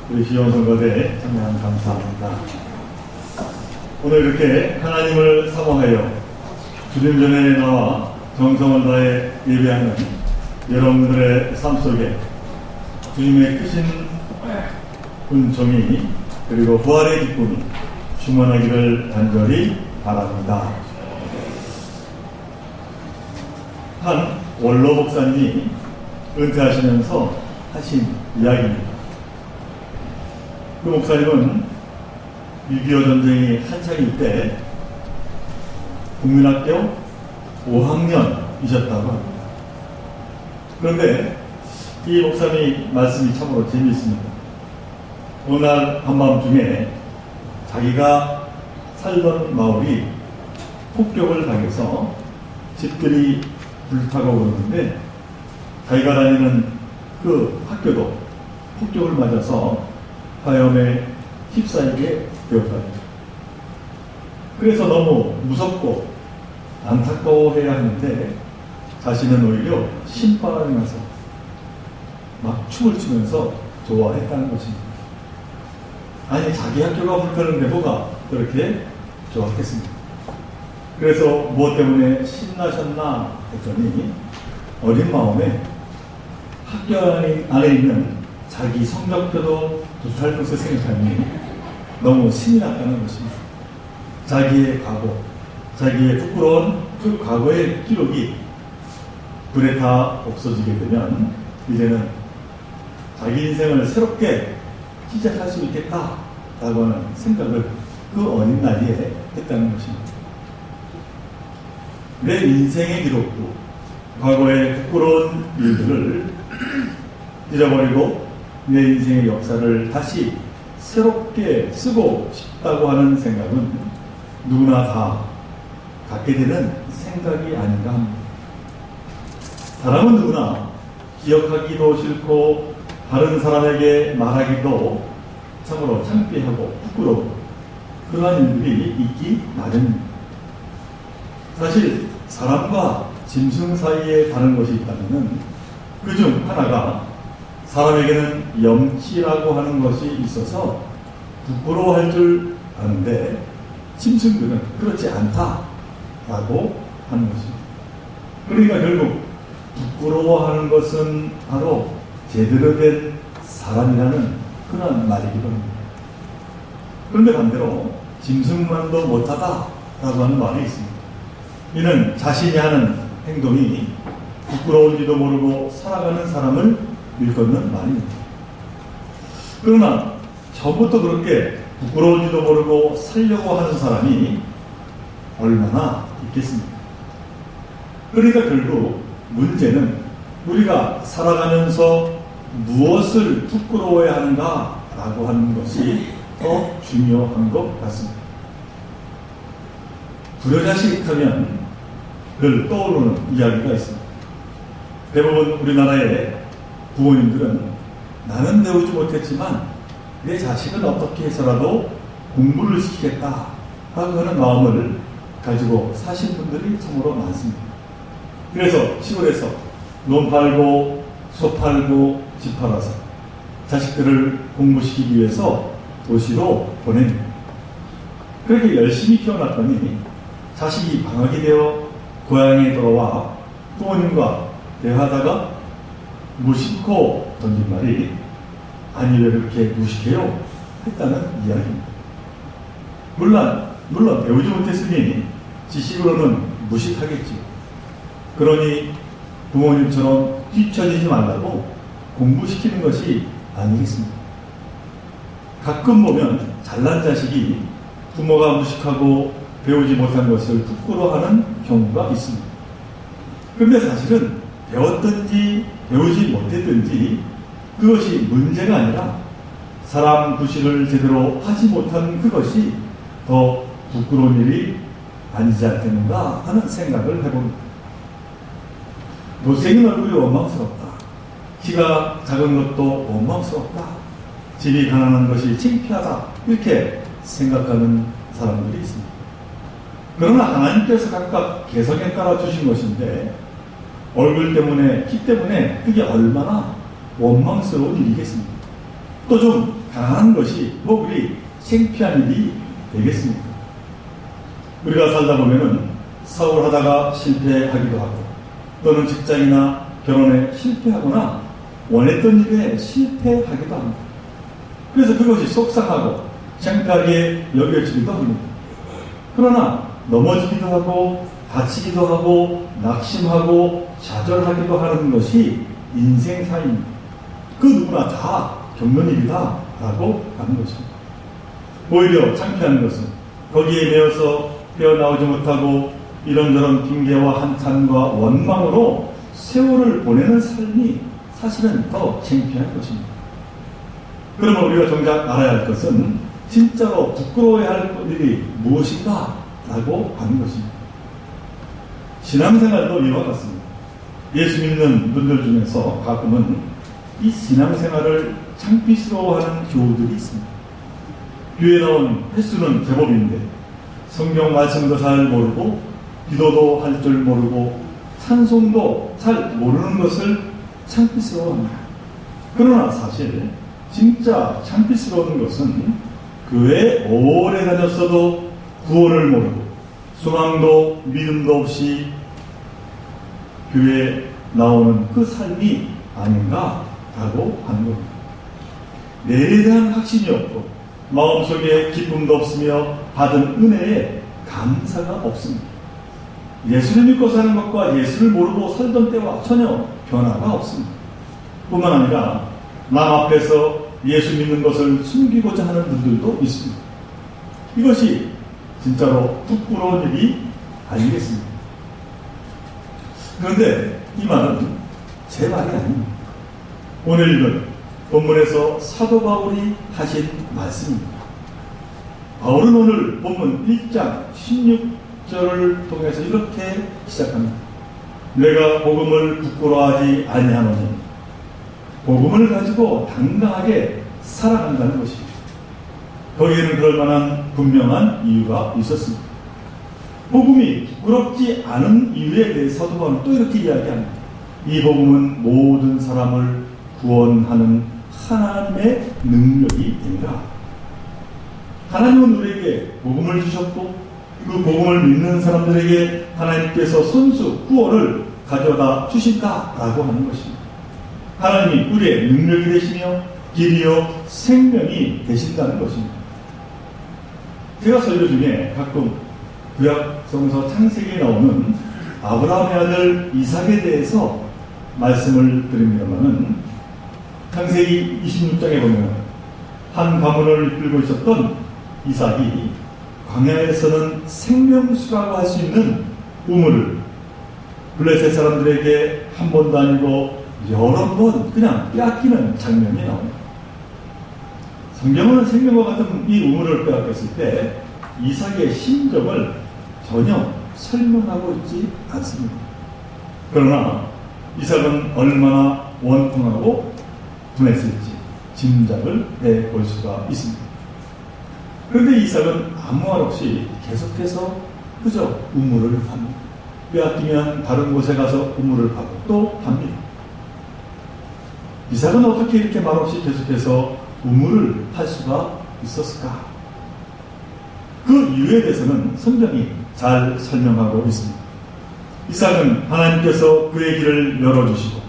우리 시원선거대에 참여한 감사합니다. 오늘 이렇게 하나님을 사모하여 주님 전에 나와 정성을 다해 예배하는 여러분들의 삶 속에 주님의 크신 은총이 그리고 부활의 기쁨이 충만하기를 간절히 바랍니다. 한 원로 목사님이 은퇴하시면서 하신 이야기입니다. 그 목사님은 6.25 전쟁이 한창일 때 국민학교 5학년이셨다고 합니다. 그런데 이 목사님 말씀이 참으로 재미있습니다. 어느 날 한밤중에 자기가 살던 마을이 폭격을 당해서 집들이 불타고 오르는데 자기가 다니는 그 학교도 폭격을 맞아서 화염에 휩싸이게 되었답니다. 그래서 너무 무섭고 안타까워해야 하는데 자신은 오히려 신바람이 나서 막 춤을 추면서 좋아했다는 것입니다. 아니 자기 학교가 불타는데 뭐가 그렇게 좋았겠습니까? 그래서 무엇 때문에 신나셨나 했더니 어린 마음에 학교 안에 있는 자기 성적표도 불탈 것을 생각하니 너무 신이 났다는 것입니다. 자기의 과거, 자기의 부끄러운 그 과거의 기록이 불에 다 없어지게 되면 이제는 자기 인생을 새롭게 시작할 수 있겠다라고 하는 생각을 그 어린 나이에 했다는 것입니다. 내 인생의 기록도 과거의 부끄러운 일들을 잊어버리고 내 인생의 역사를 다시 새롭게 쓰고 싶다고 하는 생각은 누구나 다 갖게 되는 생각이 아닌가 합니다. 사람은 누구나 기억하기도 싫고 다른 사람에게 말하기도 참으로 창피하고 부끄러워 그러한 일들이 있기 마련입니다. 사실 사람과 짐승 사이에 다른 것이 있다면 그중 하나가 사람에게는 염치라고 하는 것이 있어서 부끄러워할 줄 아는데 짐승들은 그렇지 않다라고 하는 것입니다. 그러니까 결국 부끄러워하는 것은 바로 제대로 된 사람이라는 그런 말이기도 합니다. 그런데 반대로 짐승만도 못하다라고 하는 말이 있습니다. 이는 자신이 하는 행동이 부끄러운지도 모르고 살아가는 사람을 일컫는 말입니다. 그러나 저부터 그렇게 부끄러운지도 모르고 살려고 하는 사람이 얼마나 있겠습니까? 그러니까 결국 문제는 우리가 살아가면서 무엇을 부끄러워해야 하는가라고 하는 것이 더 중요한 것 같습니다. 불효자식 하면 늘 떠오르는 이야기가 있습니다. 대부분 우리나라의 부모님들은 나는 배우지 못했지만 내 자식은 어떻게 해서라도 공부를 시키겠다 라고 하는 마음을 가지고 사신 분들이 참으로 많습니다. 그래서 시골에서 논 팔고 소 팔고 집 팔아서 자식들을 공부시키기 위해서 도시로 보냅니다. 그렇게 열심히 키워놨더니 자식이 방학이 되어 고향에 돌아와 부모님과 대화하다가 무심코 던진 말이 아니 왜 그렇게 무식해요? 했다는 이야기입니다. 물론 배우지 못했으니 지식으로는 무식하겠지요. 그러니 부모님처럼 뒤처지지 말라고 공부시키는 것이 아니겠습니까? 가끔 보면 잘난 자식이 부모가 무식하고 배우지 못한 것을 부끄러워하는 경우가 있습니다. 그런데 사실은 배웠든지 배우지 못했든지 그것이 문제가 아니라 사람 구실을 제대로 하지 못한 그것이 더 부끄러운 일이 아니지 않겠는가 하는 생각을 해봅니다. 못생긴 얼굴이 원망스럽다. 키가 작은 것도 원망스럽다. 집이 가난한 것이 창피하다. 이렇게 생각하는 사람들이 있습니다. 그러나 하나님께서 각각 개성에 따라 주신 것인데 얼굴 때문에 키 때문에 그게 얼마나 원망스러운 일이겠습니까? 또 좀 가난한 것이 뭐 그리 창피한 일이 되겠습니까? 우리가 살다 보면은 사업하다가 실패하기도 하고 또는 직장이나 결혼에 실패하거나 원했던 일에 실패하기도 합니다. 그래서 그것이 속상하고 창피하게 여겨지기도 합니다. 그러나 넘어지기도 하고 다치기도 하고 낙심하고 좌절하기도 하는 것이 인생사입니다. 그 누구나 다 겪는 일이다 라고 하는 것입니다. 오히려 창피한 것은 거기에 매여서 헤어나오지 못하고 이런저런 핑계와 한탄과 원망으로 세월을 보내는 삶이 사실은 더 창피한 것입니다. 그러면 우리가 정작 알아야 할 것은 진짜로 부끄러워야 할 일이 무엇인가 라고 하는 것입니다. 신앙생활도 이와 같습니다. 예수 믿는 분들 중에서 가끔은 이 신앙생활을 창피스러워하는 교우들이 있습니다. 교회에 나온 횟수는 제법인데 성경 말씀도 잘 모르고 기도도 할 줄 모르고 찬송도 잘 모르는 것을 창피스러워합니다. 그러나 사실 진짜 창피스러운 것은 교회에 오래 다녔어도 구원을 모르고 소망도 믿음도 없이 교회에 나오는 그 삶이 아닌가라고 하는 겁니다. 내일에 대한 확신이 없고 마음속에 기쁨도 없으며 받은 은혜에 감사가 없습니다. 예수를 믿고 사는 것과 예수를 모르고 살던 때와 전혀 변화가 없습니다. 뿐만 아니라 남 앞에서 예수 믿는 것을 숨기고자 하는 분들도 있습니다. 이것이 진짜로 부끄러운 일이 아니겠습니까? 그런데 이 말은 제 말이 아닙니다. 오늘 읽은 본문에서 사도 바울이 하신 말씀입니다. 바울은 오늘 본문 1장 16절을 통해서 이렇게 시작합니다. 내가 복음을 부끄러워하지 아니하노니 복음을 가지고 당당하게 살아간다는 것입니다. 거기에는 그럴 만한 분명한 이유가 있었습니다. 복음이 부끄럽지 않은 이유에 대해 사도 바울은 또 이렇게 이야기합니다. 이 복음은 모든 사람을 구원하는 하나님의 능력이 됩니다. 하나님은 우리에게 복음을 주셨고 그 복음을 믿는 사람들에게 하나님께서 선수 구원을 가져다 주신다라고 하는 것입니다. 하나님이 우리의 능력이 되시며 길이요 생명이 되신다는 것입니다. 제가 설교 중에 가끔 구약 성서 창세기에 나오는 아브라함의 아들 이삭에 대해서 말씀을 드립니다만은 창세기 26장에 보면 한 가문을 이끌고 있었던 이삭이 광야에서는 생명수라고 할 수 있는 우물을 블레셋 사람들에게 한 번도 아니고 여러 번 그냥 빼앗기는 장면이 나옵니다. 성경은 생명과 같은 이 우물을 빼앗겼을 때 이삭의 심정을 전혀 설명하고 있지 않습니다. 그러나 이삭은 얼마나 원통하고 분했을지 짐작을 해볼 수가 있습니다. 그런데 이삭은 아무 말 없이 계속해서 그저 우물을 팝니다. 빼앗기면 다른 곳에 가서 우물을 파고 또 팝니다. 이삭은 어떻게 이렇게 말없이 계속해서 우물을 팔 수가 있었을까? 그 이유에 대해서는 성경이 잘 설명하고 있습니다. 이삭은 하나님께서 그의 길을 열어주시고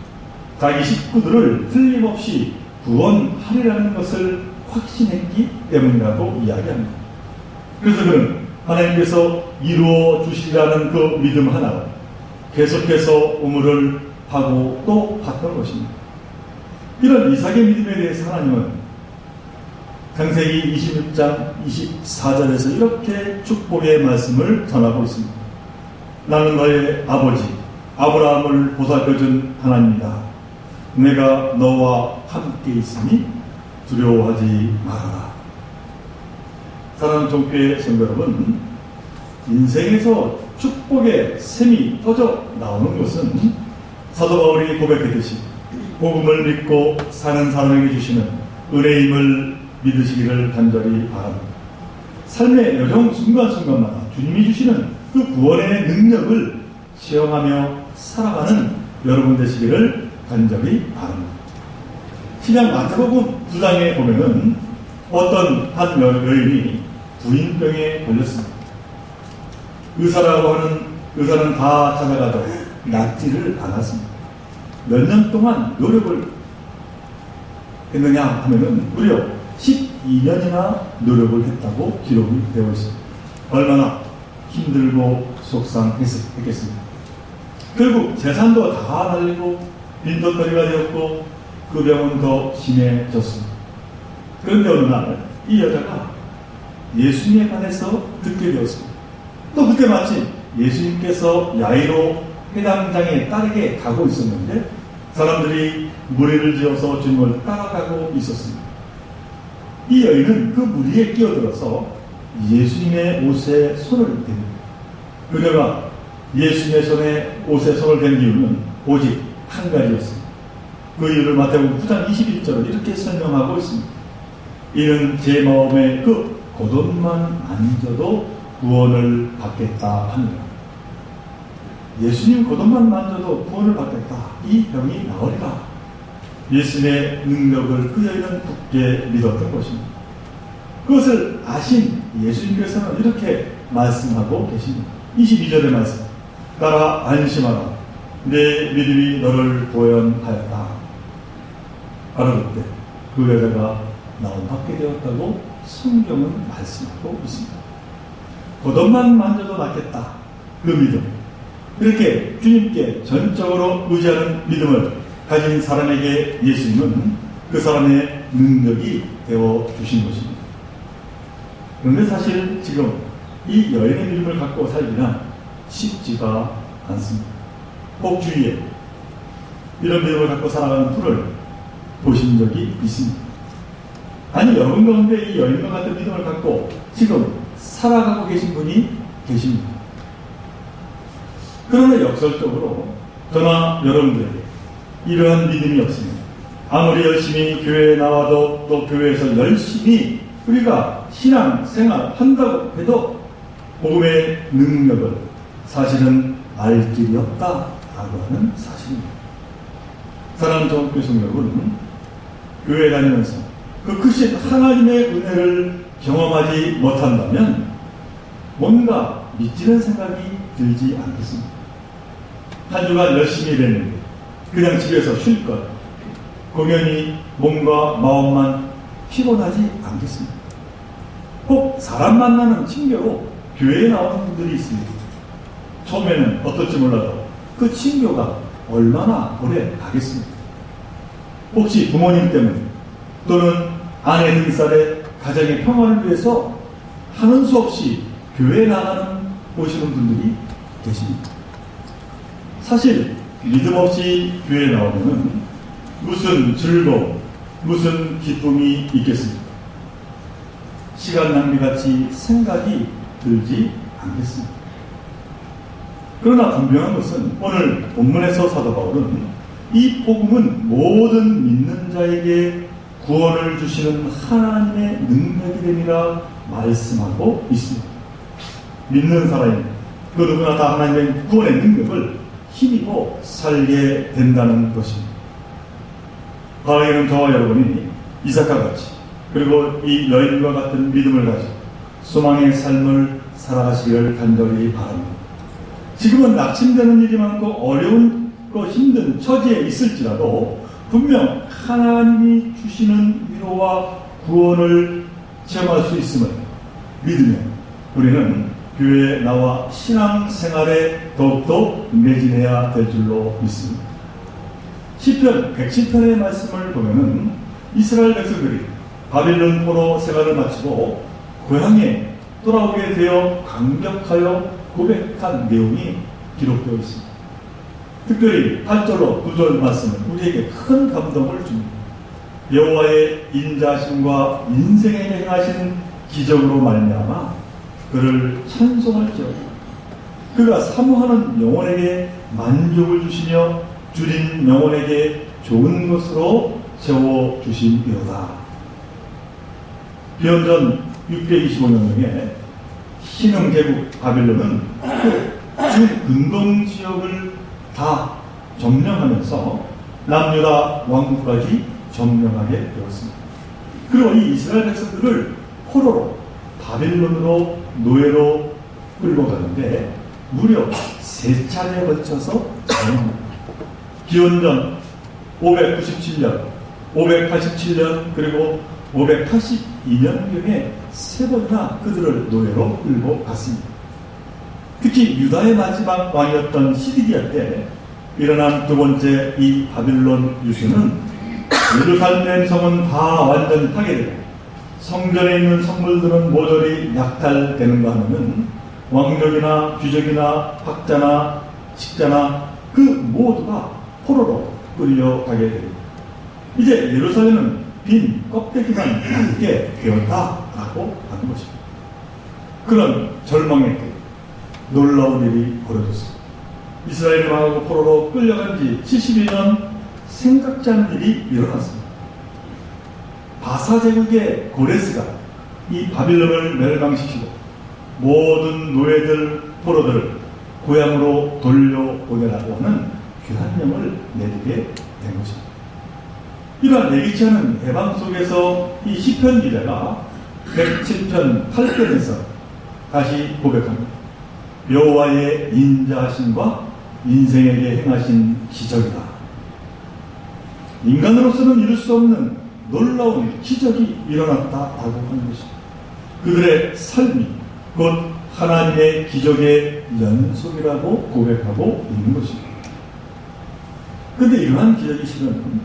자기 식구들을 틀림없이 구원하리라는 것을 확신했기 때문이라고 이야기합니다. 그래서 그는 하나님께서 이루어 주시라는 그 믿음 하나로 계속해서 우물을 파고 또 팠던 것입니다. 이런 이삭의 믿음에 대해서 하나님은 창세기 26장 24절에서 이렇게 축복의 말씀을 전하고 있습니다. 나는 너의 아버지 아브라함을 보살펴준 하나님이다. 내가 너와 함께 있으니 두려워하지 말아라. 사랑하는 종교의 성도 여러분, 인생에서 축복의 샘이 터져 나오는 것은 사도 바울이 고백했듯이 복음을 믿고 사는 사람에게 주시는 은혜임을 믿으시기를 간절히 바랍니다. 삶의 여정 순간순간마다 주님이 주시는 그 구원의 능력을 시험하며 살아가는 여러분 되시기를 간절히 바랍니다. 신약 마태복음 9장에 보면은 어떤 한 여인이 부인병에 걸렸습니다. 의사라고 하는 의사는 다 찾아가도 낫지를 않았습니다. 몇 년 동안 노력을 했느냐 하면은 무려 12년이나 노력을 했다고 기록이 되어 있습니다. 얼마나 힘들고 속상했겠습니까? 결국 재산도 다 날리고 빈돈거리가 되었고 그 병은 더 심해졌습니다. 그런데 어느 날 이 여자가 예수님에 관해서 듣게 되었습니다. 또 그때 마침 예수님께서 야이로 회당장의 딸에게 가고 있었는데 사람들이 무리를 지어서 주님을 따라가고 있었습니다. 이 여인은 그 무리에 끼어들어서 예수님의 옷에 손을 댑니다. 그녀가 예수님의 옷에 손을 댄 이유는 오직 한 가지였습니다. 그 이유를 마태복음 9장 21절을 이렇게 설명하고 있습니다. 이는 제 마음에 그 겉옷만 만져도 구원을 받겠다 하니라. 예수님 겉옷만 만져도 구원을 받겠다. 이 병이 나으리라. 예수님의 능력을 그 여인은 굳게 믿었던 것입니다. 그것을 아신 예수님께서는 이렇게 말씀하고 계십니다. 22절의 말씀. 따라 안심하라. 내 믿음이 너를 보현하였다. 바로 그때 그 여자가 나음받게 되었다고 성경은 말씀하고 있습니다. 겉옷만 만져도 낫겠다. 그 믿음. 이렇게 주님께 전적으로 의지하는 믿음을 가진 사람에게 예수님은 그 사람의 능력이 되어 주신 것입니다. 그런데 사실 지금 이 여인의 믿음을 갖고 살기는 쉽지가 않습니다. 혹 주위에 이런 믿음을 갖고 살아가는 분을 보신 적이 있습니다. 아니 여러분 가운데 이 여인과 같은 믿음을 갖고 지금 살아가고 계신 분이 계십니다. 그러나 역설적으로 저나 여러분들에게 이러한 믿음이 없습니다. 아무리 열심히 교회에 나와도 또 교회에서 열심히 우리가 신앙생활 한다고 해도 복음의 능력을 사실은 알 길이 없다라고 하는 사실입니다. 사랑하는 전국교성 여러분, 교회 다니면서 그 크신 하나님의 은혜를 경험하지 못한다면 뭔가 믿지는 생각이 들지 않겠습니다. 한 주간 열심히 일했는데 그냥 집에서 쉴 것, 공연히 몸과 마음만 피곤하지 않겠습니다. 혹 사람 만나는 징계로 교회에 나오는 분들이 있습니다. 처음에는 어떨지 몰라도 그 징교가 얼마나 오래 가겠습니까? 혹시 부모님 때문에 또는 아내 등살의 가정의 평화를 위해서 하는 수 없이 교회에 나가는 오시는 분들이 계십니다. 사실 믿음 없이 교회에 나오면 무슨 즐거움, 무슨 기쁨이 있겠습니까? 시간 낭비같이 생각이 들지 않겠습니다. 그러나 분명한 것은 오늘 본문에서 사도 바울은 이 복음은 모든 믿는 자에게 구원을 주시는 하나님의 능력이 됨이라 말씀하고 있습니다. 믿는 사람이 그 누구나 다 하나님의 구원의 능력을 힘입어 살게 된다는 것입니다. 과거에는 저와 여러분이 이삭과 같이 그리고 이 여인과 같은 믿음을 가지고 소망의 삶을 살아가시기를 간절히 바랍니다. 지금은 낙심되는 일이 많고 어려운 거 힘든 처지에 있을지라도 분명 하나님이 주시는 위로와 구원을 체험할 수 있음을 믿으며 우리는 교회에 나와 신앙생활에 더욱더 매진해야 될 줄로 믿습니다. 시편 110편의 말씀을 보면은 이스라엘 백성들이 바빌론 포로 생활을 마치고 고향에 돌아오게 되어 감격하여 고백한 내용이 기록되어 있습니다. 특별히 8절로 9절 말씀은 우리에게 큰 감동을 줍니다. 여호와의 인자심과 인생에게 행하신 기적으로 말미암아 그를 찬송할지어다. 그가 사모하는 영혼에게 만족을 주시며 줄인 영혼에게 좋은 것으로 채워주심이로다. 기원전 625년경에 신흥제국 바빌론은 중근동 지역을 다 점령하면서 남유다 왕국까지 점령하게 되었습니다. 그리고 이 이스라엘 백성들을 포로로 바빌론으로 노예로 끌고 가는데 무려 3차례에 걸쳐서 사용합니다. 기원전 597년, 587년, 그리고 582년경에 3번이나 그들을 노예로 끌고 갔습니다. 특히 유다의 마지막 왕이었던 시드기야 때 일어난 두 번째 이 바빌론 유수는 예루살렘 성은 다 완전히 파괴되고 성전에 있는 성물들은 모조리 약탈되는가 하면은 왕족이나 귀족이나 학자나 식자나 그 모두가 포로로 끌려가게 됩니다. 이제 예루살렘은 빈 껍데기만 남게 되었다라고 하는 것입니다. 그런 절망의 때 놀라운 일이 벌어졌습니다. 이스라엘이 망하고 포로로 끌려간 지 71년 생각지 않은 일이 일어났습니다. 바사 제국의 고레스가 이 바빌론을 멸망시키고 모든 노예들, 포로들을 고향으로 돌려보내라고 하는 규환령을 내리게 된 것입니다. 이러한 예기치 않은 해방 속에서 이 시편 기자가 107편 8편에서 다시 고백합니다. 여호와의 인자하심과 인생에게 행하신 기적이다. 인간으로서는 이룰 수 없는 놀라운 기적이 일어났다라고 하는 것입니다. 그들의 삶이 곧 하나님의 기적의 연속이라고 고백하고 있는 것입니다. 그런데 이러한 기적이 실은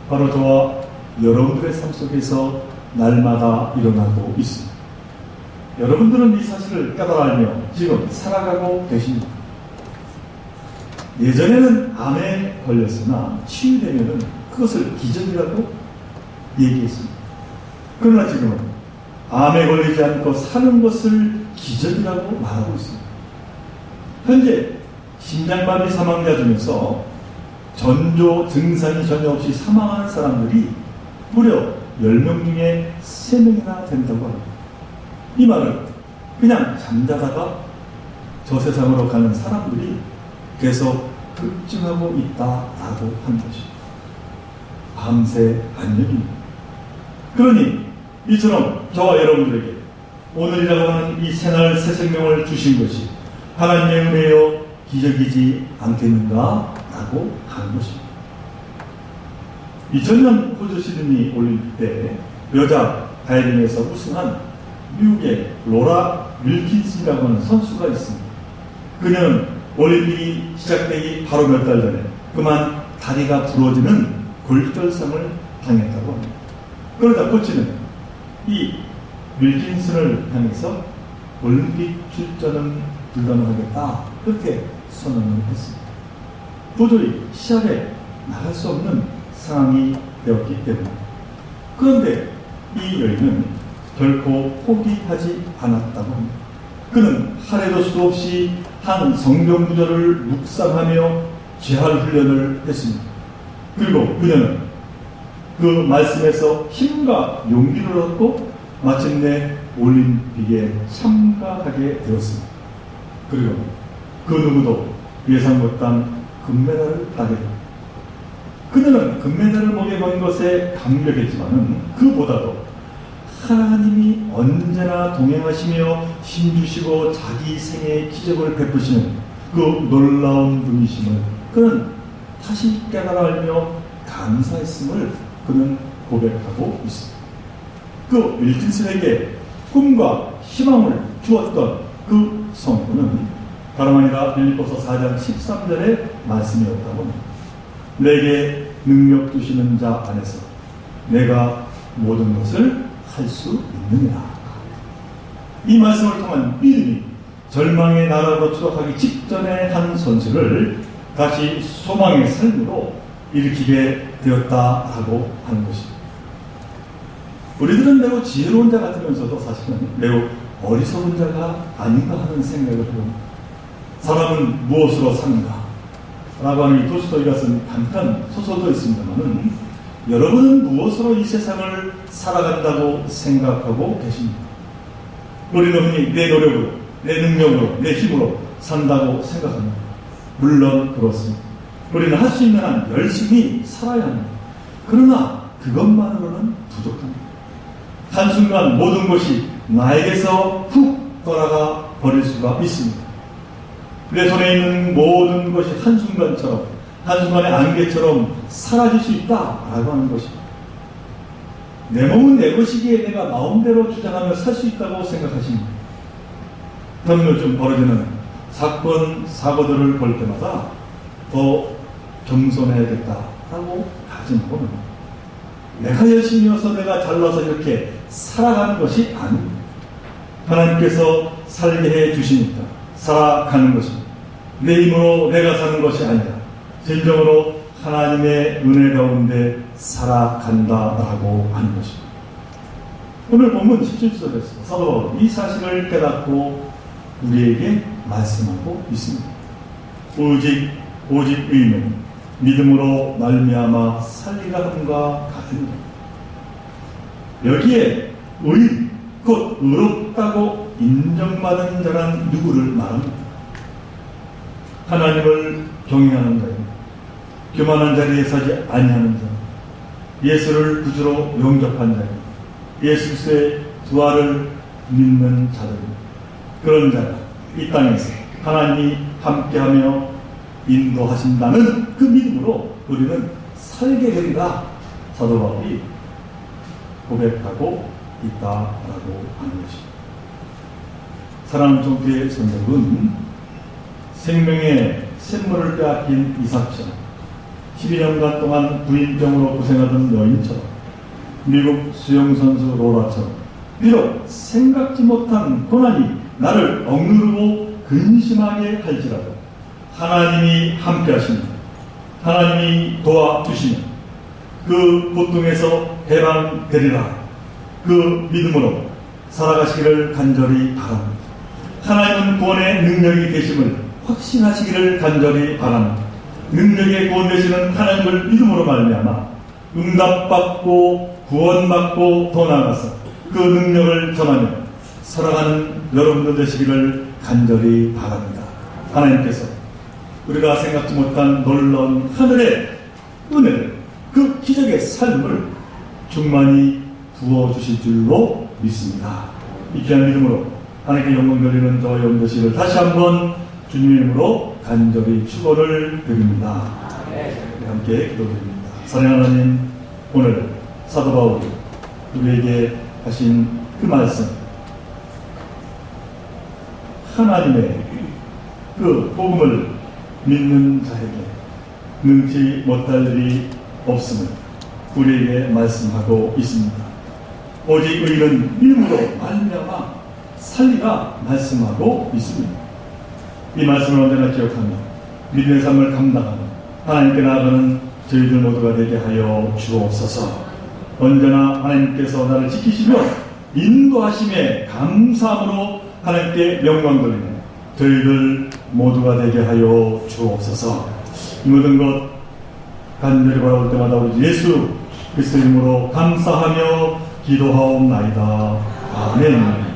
바로 저와 여러분들의 삶 속에서 날마다 일어나고 있습니다. 여러분들은 이 사실을 깨달아 알며 지금 살아가고 계십니다. 예전에는 암에 걸렸으나 치유되면 그것을 기적이라고 얘기했습니다. 그러나 지금은 암에 걸리지 않고 사는 것을 기적이라고 말하고 있습니다. 현재 심장마비 사망자 중에서 전조 증상이 전혀 없이 사망하는 사람들이 무려 10명 중에 3명이나 된다고 합니다. 이 말은 그냥 잠자다가 저 세상으로 가는 사람들이 계속 급증하고 있다라고 한 것입니다. 밤새 안녕입니다. 그러니 이처럼 저와 여러분들에게 오늘이라고 하는 이 새날 새 생명을 주신 것이 하나님의 은혜요 기적이지 않겠는가? 라고 하는 것입니다. 2000년 호주 시드니 올림픽 때 여자 다이빙에서 우승한 미국의 로라 윌킨슨이라고 하는 선수가 있습니다. 그녀는 올림픽이 시작되기 바로 몇 달 전에 그만 다리가 부러지는 골절상을 당했다고 합니다. 그러자 코치는 이 윌킨슨을 향해서 올림픽 출전은 불가능하겠다 그렇게 선언을 했습니다. 도저히 시합에 나갈 수 없는 상황이 되었기 때문에. 그런데 이 여인은 결코 포기하지 않았다고 합니다. 그는 하루도 수 없이 한 성경 구절을 묵상하며 재활 훈련을 했습니다. 그리고 그녀는 그 말씀에서 힘과 용기를 얻고 마침내 올림픽에 참가하게 되었습니다. 그리고 그 누구도 예상 못한 금메달을 따게 됩니다. 그녀는 금메달을 목에 건 것에 감격했지만 그보다도 하나님이 언제나 동행하시며 힘주시고 자기 생애의 기적을 베푸시는 그 놀라운 분이심을 그는 다시 깨달아 알며 감사했음을 그는 고백하고 있습니다. 그 윌킨슨에게 꿈과 희망을 주었던 그 성부는 다름 아니라 빌립보서 4장 13절의 말씀이었다고 합니다. 내게 능력 주시는 자 안에서 내가 모든 것을 할 수 있느니라. 이 말씀을 통한 믿음이 절망의 나라로 추락하기 직전의 한 선수를 다시 소망의 삶으로 일으키게 되었다라고 하는 것입니다. 우리들은 매우 지혜로운 자 같으면서도 사실은 매우 어리석은 자가 아닌가 하는 생각을 해봅니다. 사람은 무엇으로 사는가? 라고 하는 이 도스토이가 쓴 단편 소설도 있습니다만 여러분은 무엇으로 이 세상을 살아간다고 생각하고 계십니까? 우리는 흔히 내 노력으로, 내 능력으로, 내 힘으로 산다고 생각합니다. 물론 그렇습니다. 우리는 할 수 있는 한 열심히 살아야 합니다. 그러나 그것만으로는 부족합니다. 한순간 모든 것이 나에게서 훅 떠나가 버릴 수가 있습니다. 내 손에 있는 모든 것이 한순간의 안개처럼 사라질 수 있다라고 하는 것입니다. 내 몸은 내 것이기에 내가 마음대로 주장하며 살 수 있다고 생각하십니다. 그럼 요즘 벌어지는 사건, 사고들을 볼 때마다 더 겸손해야겠다라고 다짐하고 있습니다. 내가 열심히여서 내가 잘나서 이렇게 살아가는 것이 아닙니다. 하나님께서 살게 해 주시니까 살아가는 것입니다. 내 힘으로 내가 사는 것이 아니라 진정으로 하나님의 은혜 가운데 살아간다라고 하는 것입니다. 오늘 본문 17절에서 사도 바울이 이 사실을 깨닫고 우리에게 말씀하고 있습니다. 오직 의는 믿음으로 말미암아 살리라 함과 같으니라. 여기에 의, 곧 의롭다고 인정받은 자란 누구를 말합니다. 하나님을 경외하는 자입니다. 교만한 자리에 서지 아니하는 자, 예수를 구주로 영접한 자입니다. 예수 그리스도의 부활을 믿는 자들입니다. 그런 자가 이 땅에서 하나님이 함께하며 인도하신다는 그 믿음으로 우리는 살게 된다. 사도 바울이 고백하고 있다라고 하는 것입니다. 사랑하는 종교의 성격은 생명의 샘물을 빼앗긴 이삭처럼 12년간 동안 부인병으로 고생하던 여인처럼 미국 수영선수 로라처럼 비록 생각지 못한 고난이 나를 억누르고 근심하게 할지라도 하나님이 함께 하십니다. 하나님이 도와주시면 그 고통에서 해방되리라. 그 믿음으로 살아가시기를 간절히 바랍니다. 하나님은 구원의 능력이 계심을 확신하시기를 간절히 바랍니다. 능력의 구원 되시는 하나님을 믿음으로 말미암아 응답받고 구원받고 더 나아가서 그 능력을 전하며 살아가는 여러분들 되시기를 간절히 바랍니다. 하나님께서 우리가 생각지 못한 놀라운 하늘의 은혜를, 그 기적의 삶을 충만히 부어주실 줄로 믿습니다. 이 귀한 믿음으로 하나님께 영광 돌리는 저 여러분 되시기를 다시 한번 주님의 이름으로 간절히 축원을 드립니다. 함께 기도드립니다. 사랑하는 하나님, 오늘 사도 바울이 우리에게 하신 그 말씀, 하나님의 그 복음을 믿는 자에게 능치 못할 일이 없음을 우리에게 말씀하고 있습니다. 오직 의는 믿음으로 말미암아 살리라 말씀하고 있습니다. 이 말씀을 언제나 기억하며 믿음의 삶을 감당하며 하나님께 나아가는 저희들 모두가 되게 하여 주옵소서. 언제나 하나님께서 나를 지키시며 인도하심에 감사함으로 하나님께 영광 돌리는 저희들 모두가 되게 하여 주옵소서. 이 모든 것 간절히 바라볼 때마다 우리 예수 그리스도 이름으로 감사하며 기도하옵나이다. 아멘.